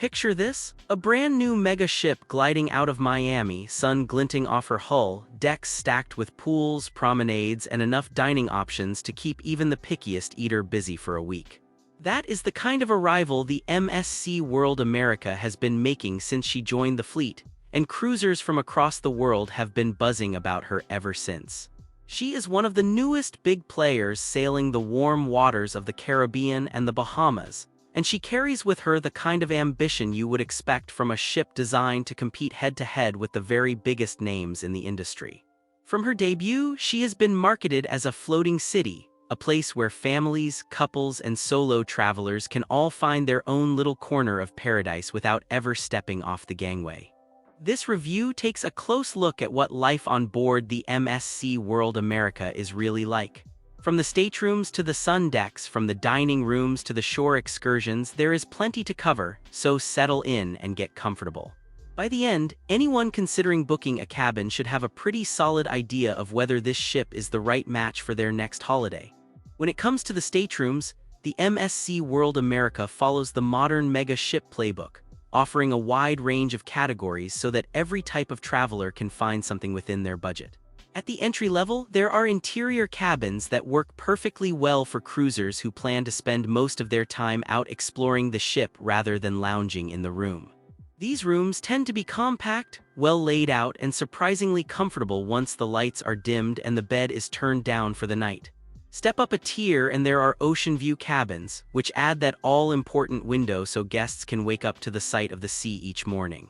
Picture this, a brand new mega ship gliding out of Miami, sun glinting off her hull, decks stacked with pools, promenades, and enough dining options to keep even the pickiest eater busy for a week. That is the kind of arrival the MSC World America has been making since she joined the fleet, and cruisers from across the world have been buzzing about her ever since. She is one of the newest big players sailing the warm waters of the Caribbean and the Bahamas, and she carries with her the kind of ambition you would expect from a ship designed to compete head-to-head with the very biggest names in the industry. From her debut, she has been marketed as a floating city, a place where families, couples, and solo travelers can all find their own little corner of paradise without ever stepping off the gangway. This review takes a close look at what life on board the MSC World America is really like. From the staterooms to the sun decks, from the dining rooms to the shore excursions, there is plenty to cover, so settle in and get comfortable. By the end, anyone considering booking a cabin should have a pretty solid idea of whether this ship is the right match for their next holiday. When it comes to the staterooms, the MSC World America follows the modern mega ship playbook, offering a wide range of categories so that every type of traveler can find something within their budget. At the entry level, there are interior cabins that work perfectly well for cruisers who plan to spend most of their time out exploring the ship rather than lounging in the room. These rooms tend to be compact, well laid out, and surprisingly comfortable once the lights are dimmed and the bed is turned down for the night. Step up a tier and there are ocean view cabins, which add that all-important window so guests can wake up to the sight of the sea each morning.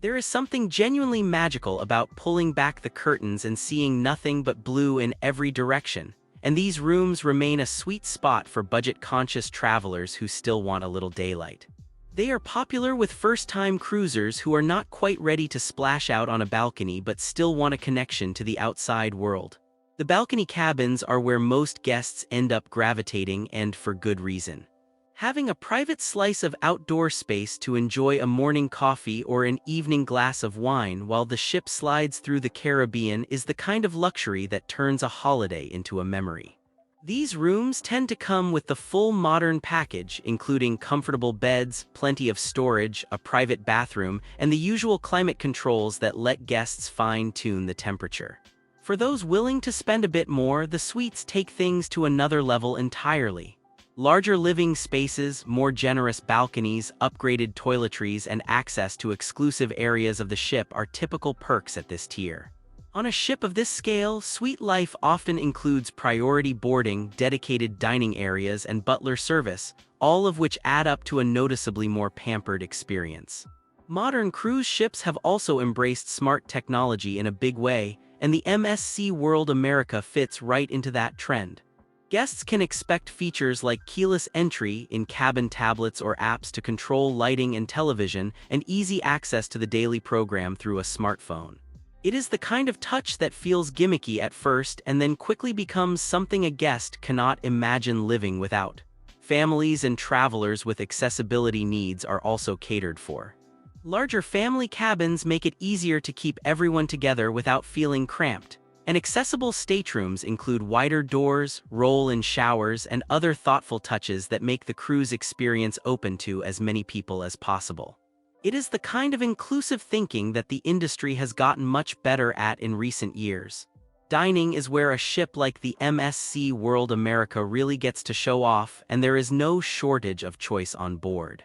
There is something genuinely magical about pulling back the curtains and seeing nothing but blue in every direction, and these rooms remain a sweet spot for budget-conscious travelers who still want a little daylight. They are popular with first-time cruisers who are not quite ready to splash out on a balcony but still want a connection to the outside world. The balcony cabins are where most guests end up gravitating, and for good reason. Having a private slice of outdoor space to enjoy a morning coffee or an evening glass of wine while the ship slides through the Caribbean is the kind of luxury that turns a holiday into a memory. These rooms tend to come with the full modern package, including comfortable beds, plenty of storage, a private bathroom, and the usual climate controls that let guests fine-tune the temperature. For those willing to spend a bit more, the suites take things to another level entirely. Larger living spaces, more generous balconies, upgraded toiletries, and access to exclusive areas of the ship are typical perks at this tier. On a ship of this scale, suite life often includes priority boarding, dedicated dining areas, and butler service, all of which add up to a noticeably more pampered experience. Modern cruise ships have also embraced smart technology in a big way, and the MSC World America fits right into that trend. Guests can expect features like keyless entry, in-cabin tablets or apps to control lighting and television, and easy access to the daily program through a smartphone. It is the kind of touch that feels gimmicky at first and then quickly becomes something a guest cannot imagine living without. Families and travelers with accessibility needs are also catered for. Larger family cabins make it easier to keep everyone together without feeling cramped. And accessible staterooms include wider doors, roll-in showers, and other thoughtful touches that make the cruise experience open to as many people as possible. It is the kind of inclusive thinking that the industry has gotten much better at in recent years. Dining is where a ship like the MSC World America really gets to show off, and there is no shortage of choice on board.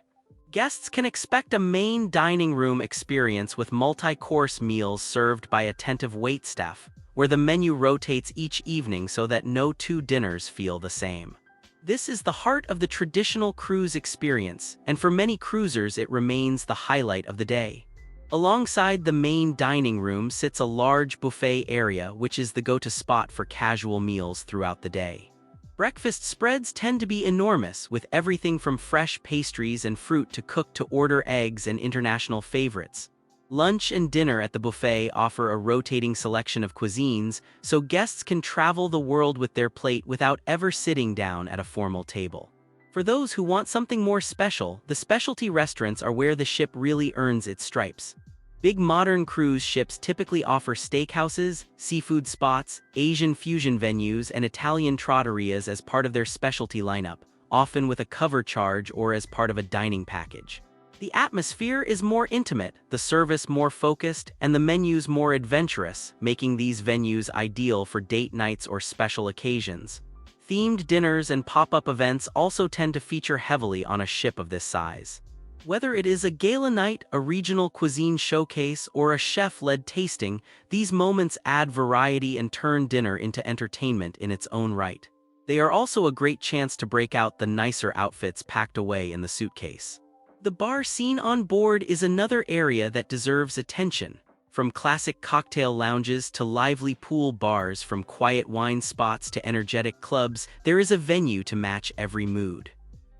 Guests can expect a main dining room experience with multi-course meals served by attentive waitstaff, where the menu rotates each evening so that no two dinners feel the same. This is the heart of the traditional cruise experience, and for many cruisers it remains the highlight of the day. Alongside the main dining room sits a large buffet area, which is the go-to spot for casual meals throughout the day. Breakfast spreads tend to be enormous, with everything from fresh pastries and fruit to cooked-to-order eggs and international favorites. Lunch and dinner at the buffet offer a rotating selection of cuisines, so guests can travel the world with their plate without ever sitting down at a formal table. For those who want something more special, the specialty restaurants are where the ship really earns its stripes. Big modern cruise ships typically offer steakhouses, seafood spots, Asian fusion venues, and Italian trattorias as part of their specialty lineup, often with a cover charge or as part of a dining package. The atmosphere is more intimate, the service more focused, and the menus more adventurous, making these venues ideal for date nights or special occasions. Themed dinners and pop-up events also tend to feature heavily on a ship of this size. Whether it is a gala night, a regional cuisine showcase, or a chef-led tasting, these moments add variety and turn dinner into entertainment in its own right. They are also a great chance to break out the nicer outfits packed away in the suitcase. The bar scene on board is another area that deserves attention. From classic cocktail lounges to lively pool bars, from quiet wine spots to energetic clubs, there is a venue to match every mood.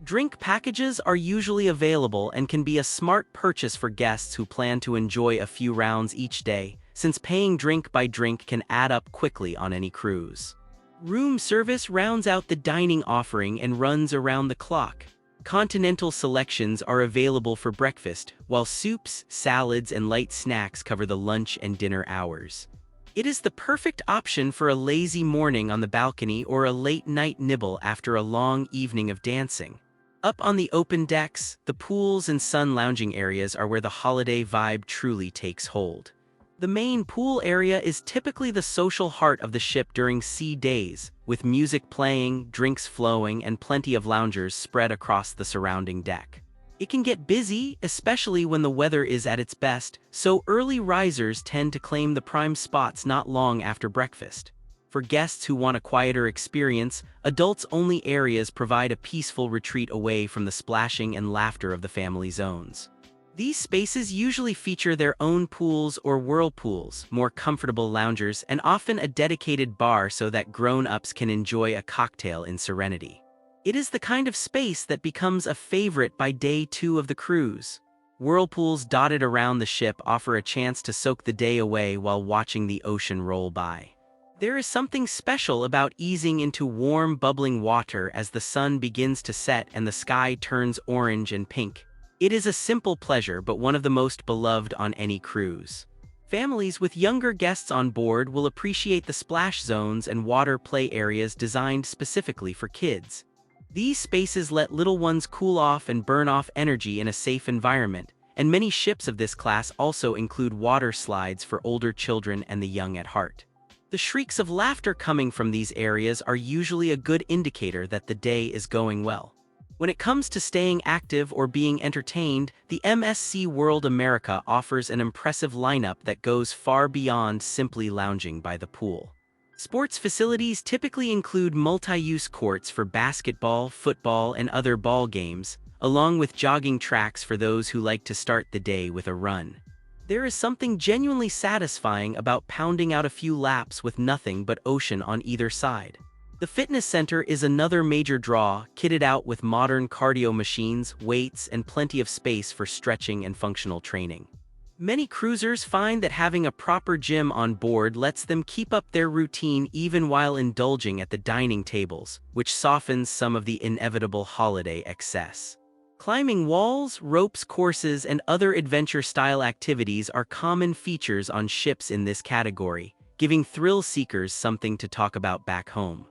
Drink packages are usually available and can be a smart purchase for guests who plan to enjoy a few rounds each day, since paying drink by drink can add up quickly on any cruise. Room service rounds out the dining offering and runs around the clock. Continental selections are available for breakfast, while soups, salads, and light snacks cover the lunch and dinner hours. It is the perfect option for a lazy morning on the balcony or a late-night nibble after a long evening of dancing. Up on the open decks, the pools and sun lounging areas are where the holiday vibe truly takes hold. The main pool area is typically the social heart of the ship during sea days, with music playing, drinks flowing, and plenty of loungers spread across the surrounding deck. It can get busy, especially when the weather is at its best, so early risers tend to claim the prime spots not long after breakfast. For guests who want a quieter experience, adults-only areas provide a peaceful retreat away from the splashing and laughter of the family zones. These spaces usually feature their own pools or whirlpools, more comfortable loungers, and often a dedicated bar so that grown-ups can enjoy a cocktail in serenity. It is the kind of space that becomes a favorite by day 2 of the cruise. Whirlpools dotted around the ship offer a chance to soak the day away while watching the ocean roll by. There is something special about easing into warm, bubbling water as the sun begins to set and the sky turns orange and pink. It is a simple pleasure, but one of the most beloved on any cruise. Families with younger guests on board will appreciate the splash zones and water play areas designed specifically for kids. These spaces let little ones cool off and burn off energy in a safe environment, and many ships of this class also include water slides for older children and the young at heart. The shrieks of laughter coming from these areas are usually a good indicator that the day is going well. When it comes to staying active or being entertained, the MSC World America offers an impressive lineup that goes far beyond simply lounging by the pool. Sports facilities typically include multi-use courts for basketball, football, and other ball games, along with jogging tracks for those who like to start the day with a run. There is something genuinely satisfying about pounding out a few laps with nothing but ocean on either side. The fitness center is another major draw, kitted out with modern cardio machines, weights, and plenty of space for stretching and functional training. Many cruisers find that having a proper gym on board lets them keep up their routine even while indulging at the dining tables, which softens some of the inevitable holiday excess. Climbing walls, ropes courses, and other adventure-style activities are common features on ships in this category, giving thrill seekers something to talk about back home.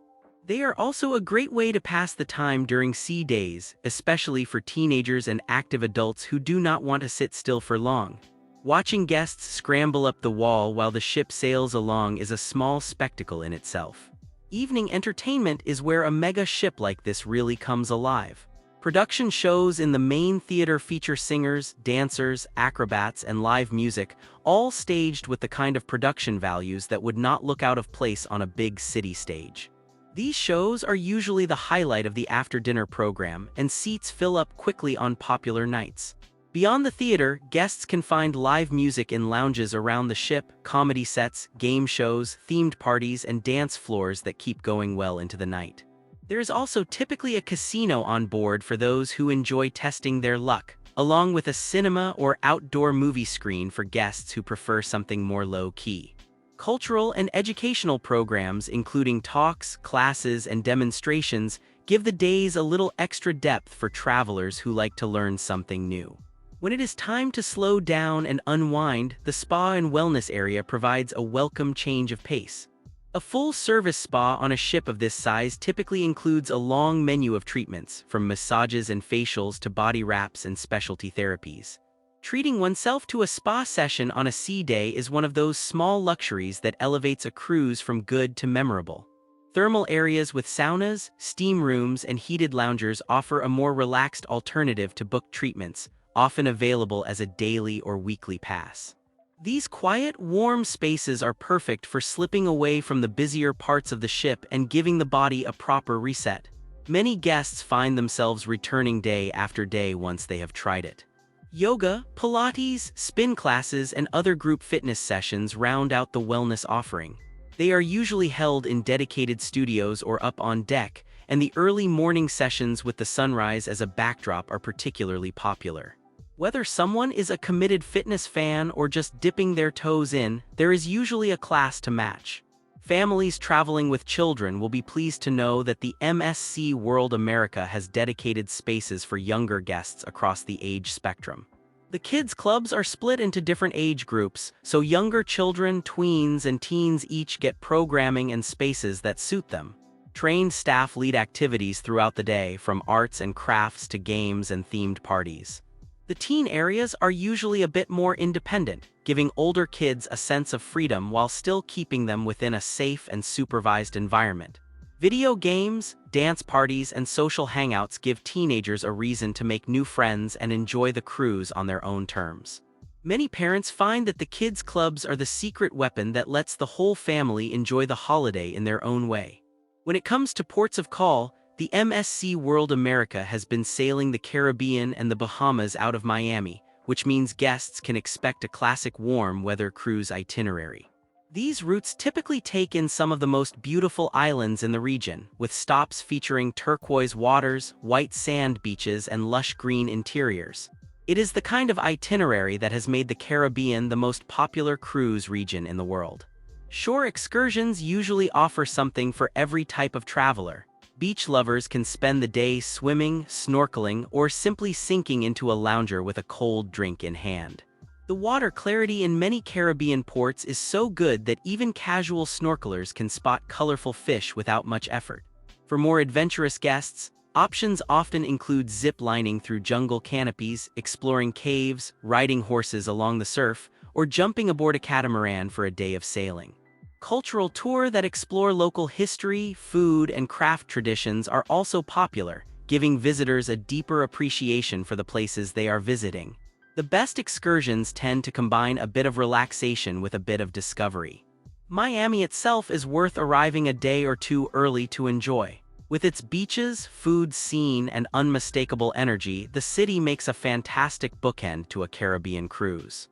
They are also a great way to pass the time during sea days, especially for teenagers and active adults who do not want to sit still for long. Watching guests scramble up the wall while the ship sails along is a small spectacle in itself. Evening entertainment is where a mega ship like this really comes alive. Production shows in the main theater feature singers, dancers, acrobats, and live music, all staged with the kind of production values that would not look out of place on a big city stage. These shows are usually the highlight of the after-dinner program, and seats fill up quickly on popular nights. Beyond the theater, guests can find live music in lounges around the ship, comedy sets, game shows, themed parties, and dance floors that keep going well into the night. There is also typically a casino on board for those who enjoy testing their luck, along with a cinema or outdoor movie screen for guests who prefer something more low-key. Cultural and educational programs, including talks, classes, and demonstrations, give the days a little extra depth for travelers who like to learn something new. When it is time to slow down and unwind, the spa and wellness area provides a welcome change of pace. A full-service spa on a ship of this size typically includes a long menu of treatments, from massages and facials to body wraps and specialty therapies. Treating oneself to a spa session on a sea day is one of those small luxuries that elevates a cruise from good to memorable. Thermal areas with saunas, steam rooms, and heated loungers offer a more relaxed alternative to booked treatments, often available as a daily or weekly pass. These quiet, warm spaces are perfect for slipping away from the busier parts of the ship and giving the body a proper reset. Many guests find themselves returning day after day once they have tried it. Yoga, Pilates, spin classes, and other group fitness sessions round out the wellness offering. They are usually held in dedicated studios or up on deck, and the early morning sessions with the sunrise as a backdrop are particularly popular. Whether someone is a committed fitness fan or just dipping their toes in, there is usually a class to match. Families traveling with children will be pleased to know that the MSC World America has dedicated spaces for younger guests across the age spectrum. The kids' clubs are split into different age groups, so younger children, tweens, and teens each get programming and spaces that suit them. Trained staff lead activities throughout the day, from arts and crafts to games and themed parties. The teen areas are usually a bit more independent, giving older kids a sense of freedom while still keeping them within a safe and supervised environment. Video games, dance parties, and social hangouts give teenagers a reason to make new friends and enjoy the cruise on their own terms. Many parents find that the kids' clubs are the secret weapon that lets the whole family enjoy the holiday in their own way. When it comes to ports of call, the MSC World America has been sailing the Caribbean and the Bahamas out of Miami, which means guests can expect a classic warm weather cruise itinerary. These routes typically take in some of the most beautiful islands in the region, with stops featuring turquoise waters, white sand beaches, and lush green interiors. It is the kind of itinerary that has made the Caribbean the most popular cruise region in the world. Shore excursions usually offer something for every type of traveler. Beach lovers can spend the day swimming, snorkeling, or simply sinking into a lounger with a cold drink in hand. The water clarity in many Caribbean ports is so good that even casual snorkelers can spot colorful fish without much effort. For more adventurous guests, options often include zip lining through jungle canopies, exploring caves, riding horses along the surf, or jumping aboard a catamaran for a day of sailing. Cultural tours that explore local history, food, and craft traditions are also popular, giving visitors a deeper appreciation for the places they are visiting. The best excursions tend to combine a bit of relaxation with a bit of discovery. Miami itself is worth arriving a day or two early to enjoy. With its beaches, food scene, and unmistakable energy, the city makes a fantastic bookend to a Caribbean cruise.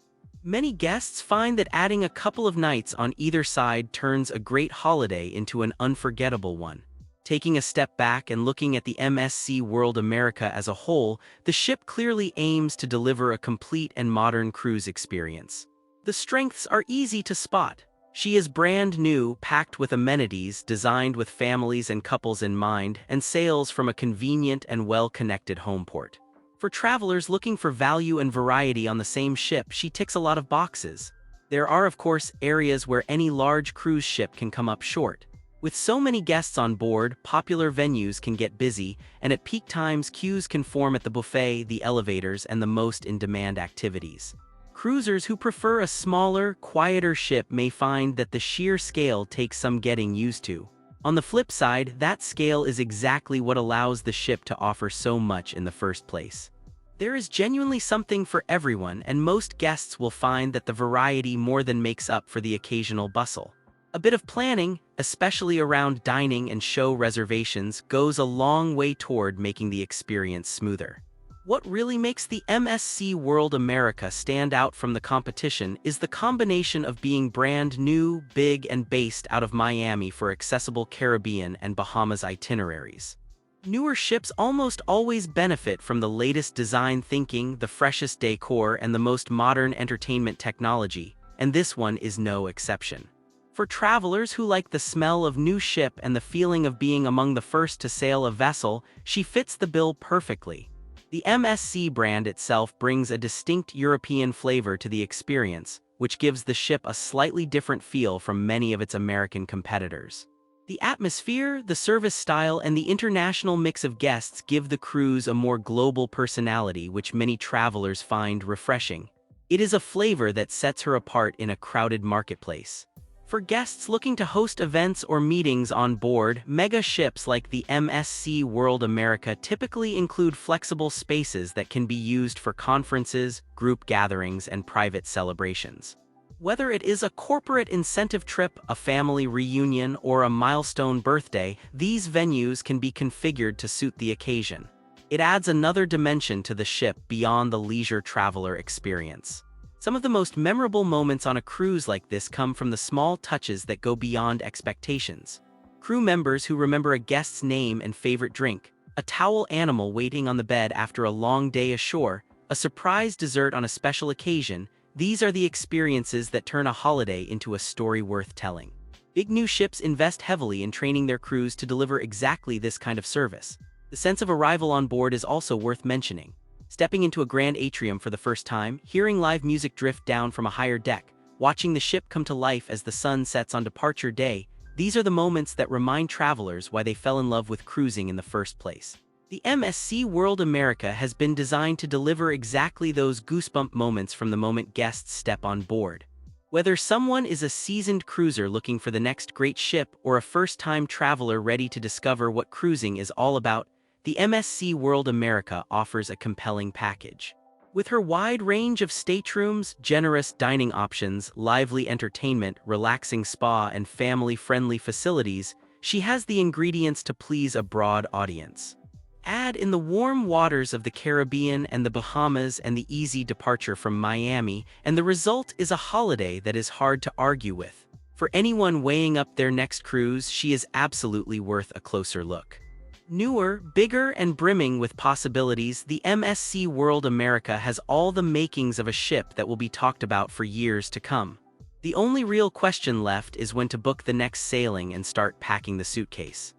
Many guests find that adding a couple of nights on either side turns a great holiday into an unforgettable one. Taking a step back and looking at the MSC World America as a whole, the ship clearly aims to deliver a complete and modern cruise experience. The strengths are easy to spot. She is brand new, packed with amenities, designed with families and couples in mind, and sails from a convenient and well-connected home port. For travelers looking for value and variety on the same ship, she ticks a lot of boxes. There are, of course, areas where any large cruise ship can come up short. With so many guests on board, popular venues can get busy, and at peak times queues can form at the buffet, the elevators, and the most in-demand activities. Cruisers who prefer a smaller, quieter ship may find that the sheer scale takes some getting used to. On the flip side, that scale is exactly what allows the ship to offer so much in the first place. There is genuinely something for everyone, and most guests will find that the variety more than makes up for the occasional bustle. A bit of planning, especially around dining and show reservations, goes a long way toward making the experience smoother. What really makes the MSC World America stand out from the competition is the combination of being brand new, big, and based out of Miami for accessible Caribbean and Bahamas itineraries. Newer ships almost always benefit from the latest design thinking, the freshest decor, and the most modern entertainment technology, and this one is no exception. For travelers who like the smell of new ship and the feeling of being among the first to sail a vessel, she fits the bill perfectly. The MSC brand itself brings a distinct European flavor to the experience, which gives the ship a slightly different feel from many of its American competitors. The atmosphere, the service style, and the international mix of guests give the cruise a more global personality, which many travelers find refreshing. It is a flavor that sets her apart in a crowded marketplace. For guests looking to host events or meetings on board, mega ships like the MSC World America typically include flexible spaces that can be used for conferences, group gatherings, and private celebrations. Whether it is a corporate incentive trip, a family reunion, or a milestone birthday, these venues can be configured to suit the occasion. It adds another dimension to the ship beyond the leisure traveler experience. Some of the most memorable moments on a cruise like this come from the small touches that go beyond expectations. Crew members who remember a guest's name and favorite drink, a towel animal waiting on the bed after a long day ashore, a surprise dessert on a special occasion. These are the experiences that turn a holiday into a story worth telling. Big new ships invest heavily in training their crews to deliver exactly this kind of service. The sense of arrival on board is also worth mentioning. Stepping into a grand atrium for the first time, hearing live music drift down from a higher deck, watching the ship come to life as the sun sets on departure day, these are the moments that remind travelers why they fell in love with cruising in the first place. The MSC World America has been designed to deliver exactly those goosebump moments from the moment guests step on board. Whether someone is a seasoned cruiser looking for the next great ship or a first-time traveler ready to discover what cruising is all about, the MSC World America offers a compelling package. With her wide range of staterooms, generous dining options, lively entertainment, relaxing spa, and family-friendly facilities, she has the ingredients to please a broad audience. Add in the warm waters of the Caribbean and the Bahamas and the easy departure from Miami, and the result is a holiday that is hard to argue with. For anyone weighing up their next cruise, she is absolutely worth a closer look. Newer, bigger, and brimming with possibilities, the MSC World America has all the makings of a ship that will be talked about for years to come. The only real question left is when to book the next sailing and start packing the suitcase.